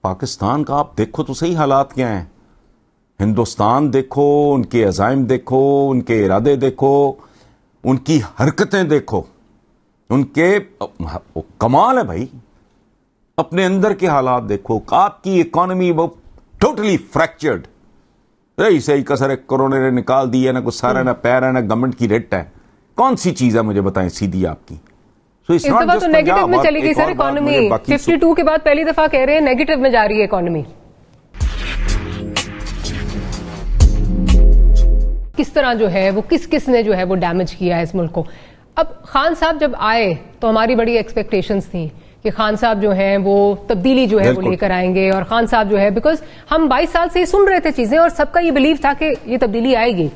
پاکستان کا آپ دیکھو تو صحیح حالات کیا ہیں. ہندوستان دیکھو، ان کے عزائم دیکھو، ان کے ارادے دیکھو، ان کی حرکتیں دیکھو، ان کے کمال ہے بھائی. اپنے اندر کے حالات دیکھو. آپ کی اکانومی وہ ٹوٹلی فریکچرڈ. صحیح کسر کرونے نے نکال دی ہے، نہ کوئی سارا نہ پیر ہے، نہ گورنمنٹ کی ریٹ ہے. کون سی چیز ہے مجھے بتائیں سیدھی آپ کی؟ اس دفعہ تو نیگیٹو میں چلی گئی سر اکانومی. 52 کے بعد پہلی دفعہ کہہ رہے ہیں نیگیٹو میں جا رہی ہے اکانومی. کس طرح جو ہے وہ کس نے جو ہے وہ ڈیمیج کیا ہے اس ملک کو. اب خان صاحب جب آئے تو ہماری بڑی ایکسپیکٹیشنز تھیں کہ خان صاحب جو ہیں وہ تبدیلی جو ہے وہ لے کر آئیں گے، اور خان صاحب جو ہے بیکاز ہم 22 سال سے سن رہے تھے چیزیں اور سب کا یہ بلیو تھا کہ یہ تبدیلی آئے گی.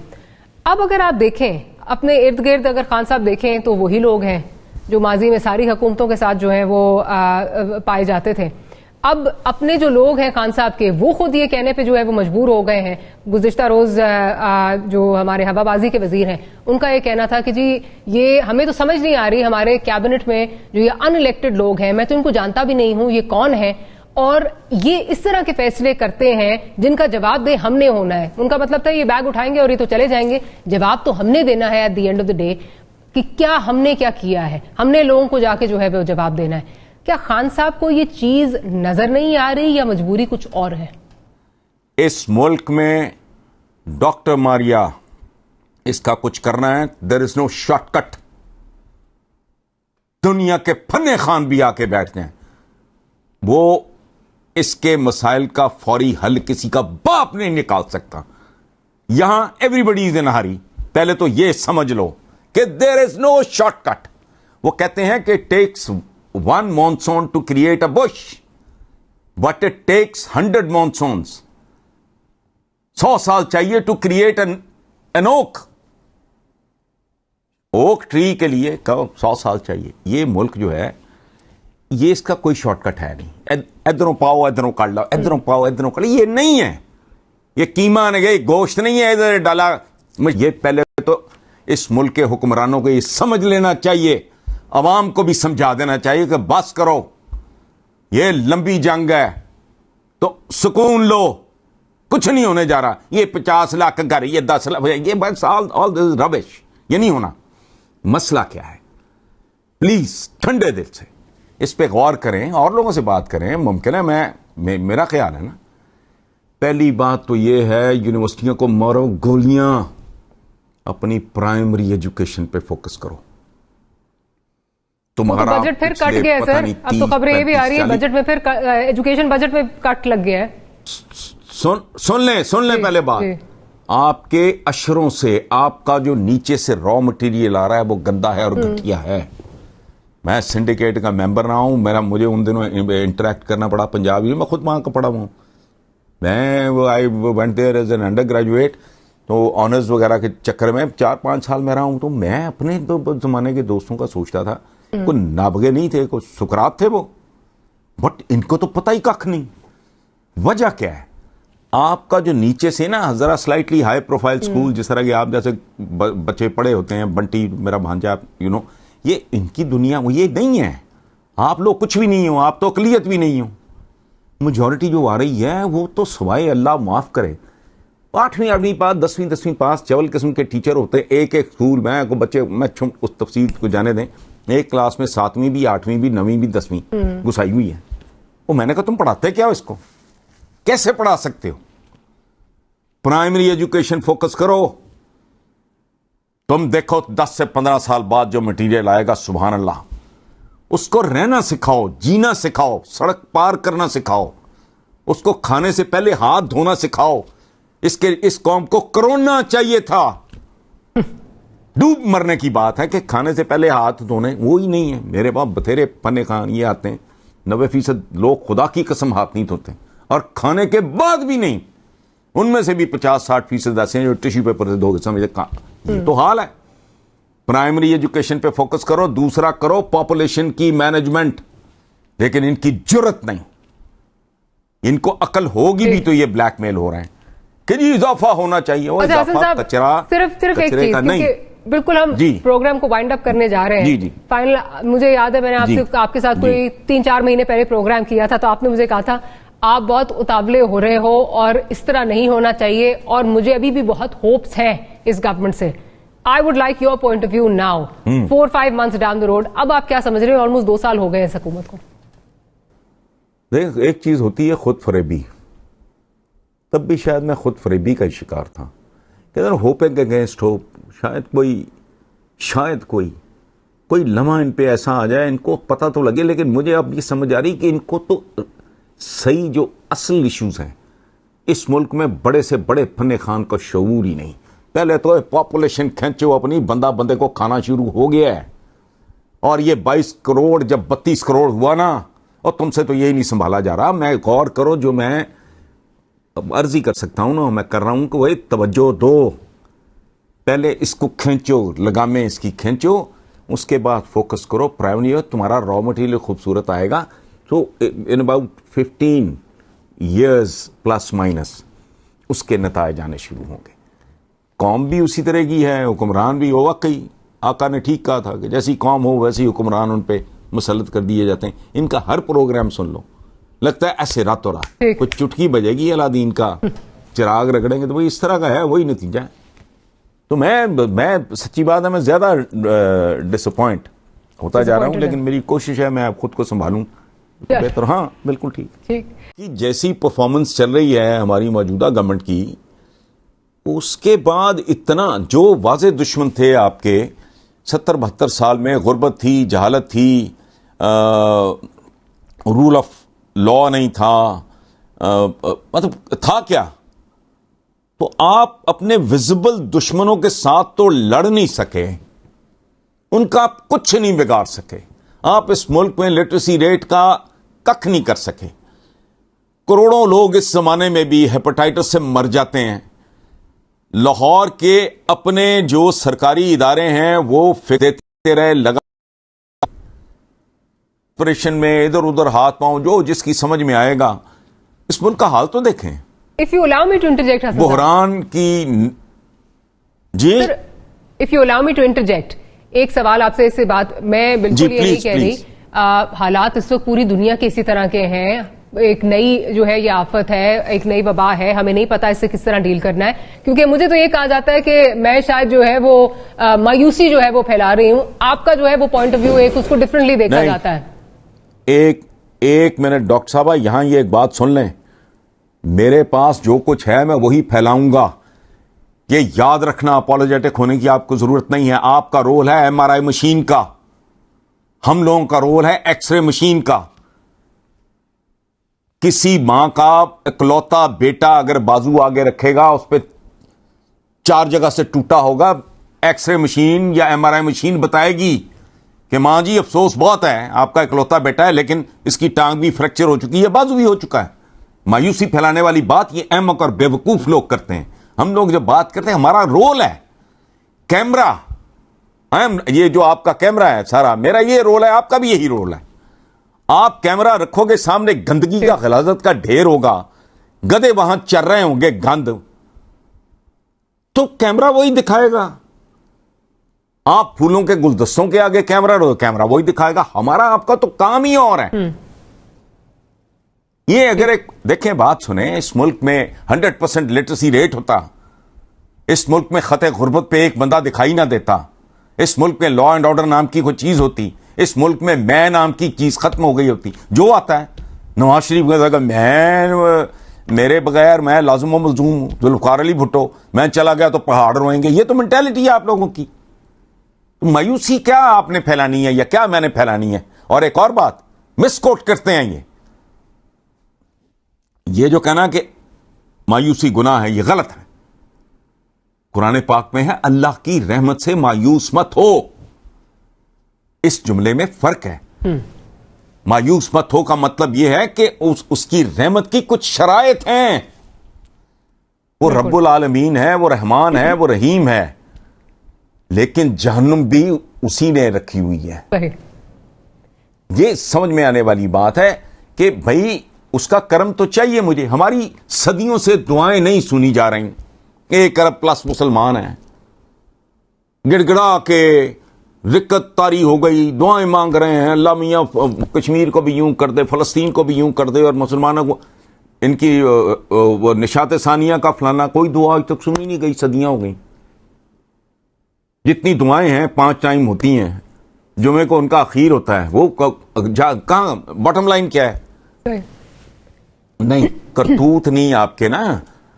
اب اگر آپ دیکھیں اپنے ارد گرد، اگر خان صاحب دیکھیں تو وہی لوگ ہیں جو ماضی میں ساری حکومتوں کے ساتھ جو ہیں وہ پائے جاتے تھے. اب اپنے جو لوگ ہیں خان صاحب کے، وہ خود یہ کہنے پہ جو ہے وہ مجبور ہو گئے ہیں. گزشتہ روز جو ہمارے ہوا بازی کے وزیر ہیں ان کا یہ کہنا تھا کہ جی یہ ہمیں تو سمجھ نہیں آ رہی، ہمارے کیبنٹ میں جو یہ ان الیکٹڈ لوگ ہیں میں تو ان کو جانتا بھی نہیں ہوں، یہ کون ہے، اور یہ اس طرح کے فیصلے کرتے ہیں جن کا جواب دہ ہم نے ہونا ہے. ان کا مطلب تھا یہ بیگ اٹھائیں گے اور یہ تو چلے جائیں گے، جواب تو ہم نے دینا ہے at the end of the day کہ کیا ہم نے کیا کیا ہے. ہم نے لوگوں کو جا کے جو ہے وہ جواب دینا ہے. کیا خان صاحب کو یہ چیز نظر نہیں آ رہی یا مجبوری کچھ اور ہے؟ اس ملک میں ڈاکٹر ماریا اس کا کچھ کرنا ہے. دیر از نو شارٹ کٹ. دنیا کے فن خان بھی آ کے بیٹھتے ہیں، وہ اس کے مسائل کا فوری حل کسی کا باپ نہیں نکال سکتا. یہاں ایوری بڈی از ان ہری. پہلے تو یہ سمجھ لو کہ دیر از نو شارٹ کٹ. وہ کہتے ہیں کہ tax one monsoon to create a bush, but it takes 100 monsoons. 100 سال چاہیے to create an oak. Oak tree کے لیے 100 سال چاہیے. یہ ملک جو ہے یہ اس کا کوئی شارٹ کٹ ہے نہیں. ادھروں پاؤ ادھروں کاٹ لو، ادھروں پاؤ ادھروں کاٹ لو. یہ نہیں ہے. یہ قیمہ نہیں ہے، گوشت نہیں ہے ادھر ڈالا. یہ پہلے تو اس ملک کے حکمرانوں کو یہ سمجھ لینا چاہیے، عوام کو بھی سمجھا دینا چاہیے کہ بس کرو، یہ لمبی جنگ ہے تو سکون لو، کچھ نہیں ہونے جا رہا. یہ 50 لاکھ گھر، یہ 10 لاکھ، یہ بس آل دس ربش. یہ نہیں ہونا. مسئلہ کیا ہے؟ پلیز ٹھنڈے دل سے اس پہ غور کریں، اور لوگوں سے بات کریں. ممکن ہے میرا خیال ہے نا، پہلی بات تو یہ ہے یونیورسٹیوں کو مارو گولیاں، اپنی پرائمری ایجوکیشن پہ فوکس کرو. بجٹ پھر کٹ گیا ہے سر. اب تو خبریں یہ بھی آ رہی ہیں بجٹ میں پھر ایجوکیشن بجٹ میں کٹ لگ گیا ہے. سن لیں پہلے بات. آپ کے اشروں سے آپ کا جو نیچے سے را مٹیریل آ رہا ہے وہ گندا ہے اور گھٹیا ہے. میں سنڈیکیٹ کا ممبر رہا ہوں. مجھے ان دنوں انٹریکٹ کرنا پڑا پنجاب میں خود وہاں کا پڑھا ہوں. میں I went there as an under graduate, تو آنرز وغیرہ کے چکر میں 4-5 سال میں رہا ہوں. تو میں اپنے زمانے کے دوستوں کا سوچتا تھا، کوئی نابغے نہیں تھے، کوئی سکرات تھے وہ، بٹ ان کو تو پتہ ہی کخ نہیں. وجہ کیا ہے؟ آپ کا جو نیچے سے نا ذرا سلائٹلی ہائی پروفائل سکول، جس طرح کہ آپ جیسے بچے پڑھے ہوتے ہیں، بنٹی میرا بھانجا، یہ ان کی دنیا وہ یہ نہیں ہے. آپ لوگ کچھ بھی نہیں ہو، آپ تو اقلیت بھی نہیں ہو. میجورٹی جو آ رہی ہے وہ تو سوائے اللہ معاف کرے 8ویں پاس 10ویں پاس چول قسم کے ٹیچر ہوتے ہیں. ایک اسکول میں بچے، میں اس تفصیل کو جانے دیں، ایک کلاس میں 7ویں بھی 8ویں بھی 9ویں بھی 10ویں گسائی ہوئی ہے. وہ میں نے کہا تم پڑھاتے کیا ہو اس کو؟ کیسے پڑھا سکتے ہو؟ پرائمری ایجوکیشن فوکس کرو. تم دیکھو 10 سے 15 سال بعد جو مٹیریل آئے گا، سبحان اللہ. اس کو رہنا سکھاؤ، جینا سکھاؤ، سڑک پار کرنا سکھاؤ، اس کو کھانے سے پہلے ہاتھ دھونا سکھاؤ. اس قوم کو کرونا چاہیے تھا. ڈوب مرنے کی بات ہے کہ کھانے سے پہلے ہاتھ دھونے، وہی نہیں ہے. میرے باپ بتھیرے فن خان یہ آتے ہیں، 90% لوگ خدا کی قسم ہاتھ نہیں دھوتے، اور کھانے کے بعد بھی نہیں. ان میں سے بھی 50-60% ایسے ہیں جو ٹیشو پیپر سے دھو کے سمجھے. یہ تو حال ہے. پرائمری ایجوکیشن پہ فوکس کرو. دوسرا کرو پاپولیشن کی مینجمنٹ. لیکن ان کی جرت نہیں. ان کو عقل ہوگی بھی تو یہ بلیک میل ہو رہے ہیں کہ جی اضافہ ہونا چاہیے. وہ اضافہ کچرا صرف ایک چیز نہیں. بالکل ہم پروگرام کو وائنڈ اپ کرنے جا رہے ہیں. فائنل مجھے یاد ہے میں نے آپ کے ساتھ کوئی 3-4 مہینے پہلے پروگرام کیا تھا، تو آپ نے مجھے کہا تھا آپ بہت اتاولے ہو رہے ہو اور اس طرح نہیں ہونا چاہیے, اور مجھے ابھی بھی بہت ہوپس ہیں اس گورنمنٹ سے. I would like your point of view now, 4-5 months down the road. اب آپ کیا سمجھ رہے ہو؟ آلموسٹ 2 سال ہو گئے اس حکومت کو. دیکھ, ایک چیز ہوتی ہے خود فریبی. تب بھی شاید میں خود فریبی کا شکار تھا کہ اگر ہوپنگ اگینسٹ ہوپ, شاید کوئی لمحہ ان پہ ایسا آ جائے, ان کو پتہ تو لگے. لیکن مجھے اب یہ سمجھ آ رہی کہ ان کو تو صحیح جو اصل ایشوز ہیں اس ملک میں بڑے سے بڑے فن خان کا شعور ہی نہیں. پہلے تو پاپولیشن کھینچو اپنی, بندہ بندے کو کھانا شروع ہو گیا ہے. اور یہ 22 کروڑ جب 32 کروڑ ہوا نا, اور تم سے تو یہی نہیں سنبھالا جا رہا. میں غور کرو, جو میں عرض ہی کر سکتا ہوں نا, میں کر رہا ہوں کہ وہ توجہ دو. پہلے اس کو کھینچو, لگامیں اس کی کھینچو, اس کے بعد فوکس کرو. پرائمری تمہارا را مٹیریل خوبصورت آئے گا. تو in about 15 years plus minus اس کے نتائج آنے شروع ہوں گے. قوم بھی اسی طرح کی ہے, حکمران بھی. واقعی آقا نے ٹھیک کہا تھا کہ جیسی قوم ہو ویسی حکمران ان پہ مسلط کر دیے جاتے ہیں. ان کا ہر پروگرام سن لو, لگتا ہے ایسے راتوں رات کچھ چٹکی بجے گی الادین کا, چراغ رگڑیں گے تو وہی اس طرح کا ہے, وہی نتیجہ ہے. تو میں سچی بات ہے, میں زیادہ ڈس اپوائنٹ ہوتا جا رہا ہوں, لیکن میری کوشش ہے میں خود کو سنبھالوں بہتر. ہاں بالکل ٹھیک. جیسی پرفارمنس چل رہی ہے ہماری موجودہ گورنمنٹ کی, اس کے بعد اتنا جو واضح دشمن تھے آپ کے 70-72 سال میں, غربت تھی, جہالت تھی, رول آف لا نہیں تھا, مطلب تھا کیا, تو آپ اپنے ویزیبل دشمنوں کے ساتھ تو لڑ نہیں سکے, ان کا آپ کچھ نہیں بگاڑ سکے. آپ اس ملک میں لٹریسی ریٹ کا ککھ نہیں کر سکے. کروڑوں لوگ اس زمانے میں بھی ہیپاٹائٹس سے مر جاتے ہیں. لاہور کے اپنے جو سرکاری ادارے ہیں وہ دیتے رہے, لگا آپریشن میں ادھر ادھر ہاتھ پاؤں, جو جس کی سمجھ میں آئے گا. اس ملک کا حال تو دیکھیں. If you allow me to interject, Hasan بحران کی جی Sir, if you allow me to interject, ایک سوال آپ سے اس سے بات, میں بالکل یہ نہیں کہہ رہی, حالات اس وقت پوری دنیا کے اسی طرح کے ہیں. ایک نئی جو ہے یہ آفت ہے, ایک نئی وبا ہے, ہمیں نہیں پتا اس سے کس طرح ڈیل کرنا ہے. کیونکہ مجھے تو یہ کہا جاتا ہے کہ میں شاید جو ہے وہ مایوسی جو ہے وہ پھیلا رہی ہوں. آپ کا جو ہے وہ پوائنٹ آف ویو ایک اس کو ڈفرینٹلی دیکھا جاتا ہے. ایک منٹ ڈاکٹر صاحبہ, یہاں یہ ایک بات سن لیں. میرے پاس جو کچھ ہے میں وہی پھیلاؤں گا. یہ یاد رکھنا, اپولوجیٹک ہونے کی آپ کو ضرورت نہیں ہے. آپ کا رول ہے MRI مشین کا, ہم لوگوں کا رول ہے ایکس رے مشین کا. کسی ماں کا اکلوتا بیٹا اگر بازو آگے رکھے گا, اس پہ 4 جگہ سے ٹوٹا ہوگا, ایکس رے مشین یا MRI مشین بتائے گی کہ ماں جی افسوس بہت ہے, آپ کا اکلوتا بیٹا ہے لیکن اس کی ٹانگ بھی فریکچر ہو چکی ہے, بازو بھی ہو چکا ہے. مایوسی پھیلانے والی بات یہ احمق اور بیوقوف لوگ کرتے ہیں. ہم لوگ جب بات کرتے ہیں, ہمارا رول ہے کیمرہ, یہ جو آپ کا کیمرہ ہے سارا, میرا یہ رول ہے, آپ کا بھی یہی رول ہے. آپ کیمرہ رکھو گے سامنے, گندگی کا غلاظت کا ڈھیر ہوگا, گدے وہاں چر رہے ہوں گے گند, تو کیمرہ وہی دکھائے گا. آپ پھولوں کے گلدستوں کے آگے کیمرہ وہی دکھائے گا. ہمارا آپ کا تو کام ہی اور ہے. یہ اگر ایک دیکھیں بات سنیں, اس ملک میں 100% لٹریسی ریٹ ہوتا, اس ملک میں خط غربت پہ ایک بندہ دکھائی نہ دیتا, اس ملک میں لا اینڈ آرڈر نام کی کوئی چیز ہوتی, اس ملک میں میں نام کی چیز ختم ہو گئی ہوتی. جو آتا ہے نواز شریف کا, میں میرے بغیر میں لازم و ملزوم ہوں, ذوالفقار علی بھٹو, میں چلا گیا تو پہاڑ روئیں گے. یہ تو مینٹالٹی ہے آپ لوگوں کی. مایوسی کیا آپ نے پھیلانی ہے یا کیا میں نے پھیلانی ہے؟ اور ایک اور بات مس کوٹ کرتے ہیں, یہ جو کہنا کہ مایوسی گناہ ہے, یہ غلط ہے. قرآن پاک میں ہے اللہ کی رحمت سے مایوس مت ہو. اس جملے میں فرق ہے. مایوس مت ہو کا مطلب یہ ہے کہ اس کی رحمت کی کچھ شرائط ہیں. وہ رب العالمین ہے, وہ رحمان ہے, وہ رحیم ہے, لیکن جہنم بھی اسی نے رکھی ہوئی ہے. یہ سمجھ میں آنے والی بات ہے کہ بھائی اس کا کرم تو چاہیے مجھے. ہماری صدیوں سے دعائیں نہیں سنی جا رہی. 1 ارب پلس مسلمان ہیں, گڑ گڑا کے رکت طاری ہو گئی, دعائیں مانگ رہے ہیں, اللہ میاں کشمیر کو بھی یوں کر دے, فلسطین کو بھی یوں کر دے, اور مسلمانوں کو. ان کی وہ نشاط ثانیہ کا فلانا کوئی دعا آج تک سنی نہیں گئی، صدیاں ہو گئی. جتنی دعائیں ہیں 5 ٹائم ہوتی ہیں، جمعے کو ان کا اخیر ہوتا ہے، وہ کہاں باٹم لائن کیا ہے؟ نہیں، کرتوت نہیں آپ کے نا،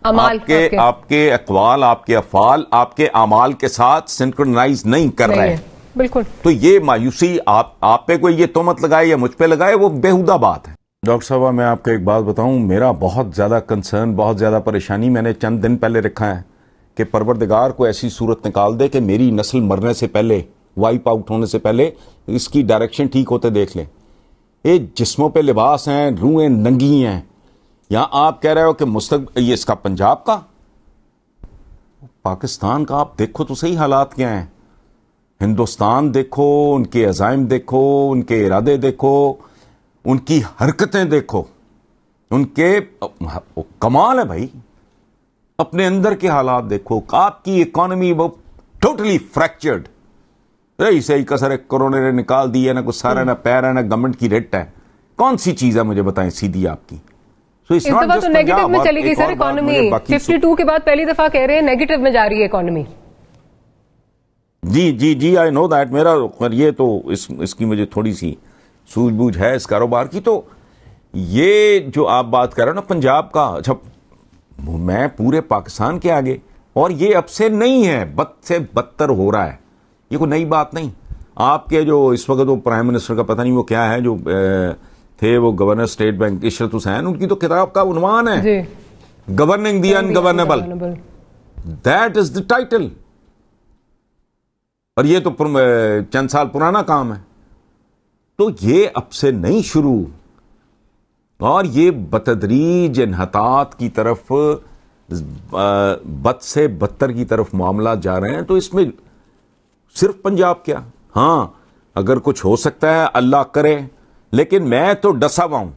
آپ کے اقوال، آپ کے افعال آپ کے اعمال کے ساتھ سنکرونائز نہیں کر رہے. بالکل. تو یہ مایوسی آپ پہ کوئی یہ تہمت لگائے یا مجھ پہ لگائے، وہ بیہودہ بات ہے. ڈاکٹر صاحبہ میں آپ کو ایک بات بتاؤں، میرا بہت زیادہ کنسرن، بہت زیادہ پریشانی میں نے چند دن پہلے رکھا ہے کہ پروردگار کو ایسی صورت نکال دے کہ میری نسل مرنے سے پہلے، وائپ آؤٹ ہونے سے پہلے اس کی ڈائریکشن ٹھیک ہوتے دیکھ لیں. یہ جسموں پہ لباس ہیں، روحیں ننگی ہیں. یہاں آپ کہہ رہے ہو کہ یہ اس کا پنجاب کا، پاکستان کا آپ دیکھو تو صحیح حالات کیا ہیں. ہندوستان دیکھو، ان کے عزائم دیکھو، ان کے ارادے دیکھو، ان کی حرکتیں دیکھو، ان کے کمال ہے بھائی. اپنے اندر کے حالات دیکھو. آپ کی اکانومی وہ ٹوٹلی فریکچرڈ، صحیح کسر کرونے نے نکال دی ہے، نہ کچھ سارا، نہ پیر ہے، نہ گورنمنٹ کی ریٹ ہے. کون سی چیز ہے مجھے بتائیں سیدھی آپ کی؟ اس دفعہ تو نیگیٹو میں چلی گئی سر اکانومی. 52 کے بعد پہلی دفعہ کہہ رہے ہیں نیگیٹو میں جا رہی ہے economy. G I know that. میرا یہ تو اس کی مجھے تھوڑی سی سوجھ بوجھ ہے اس کاروبار کی. تو یہ جو آپ بات کر رہے ہیں نا پنجاب کا، اچھا میں پورے پاکستان کے آگے، اور یہ اب سے نہیں ہے، بد سے بدتر ہو رہا ہے. یہ کوئی نئی بات نہیں. آپ کے جو اس وقت وہ پرائم منسٹر کا پتہ نہیں وہ کیا ہے، جو تھے وہ governor State Bank Ishrat Husain, ان کی تو کتاب کا عنوان ہے governing the ungovernable. That is the title. اور یہ تو چند سال پرانا کام ہے. تو یہ اب سے نہیں شروع، اور یہ بتدریج انحطاط کی طرف، بد سے بدتر کی طرف معاملات جا رہے ہیں. تو اس میں صرف پنجاب کیا، ہاں اگر کچھ ہو سکتا ہے اللہ کرے، لیکن میں تو ڈسا ہوا ہوں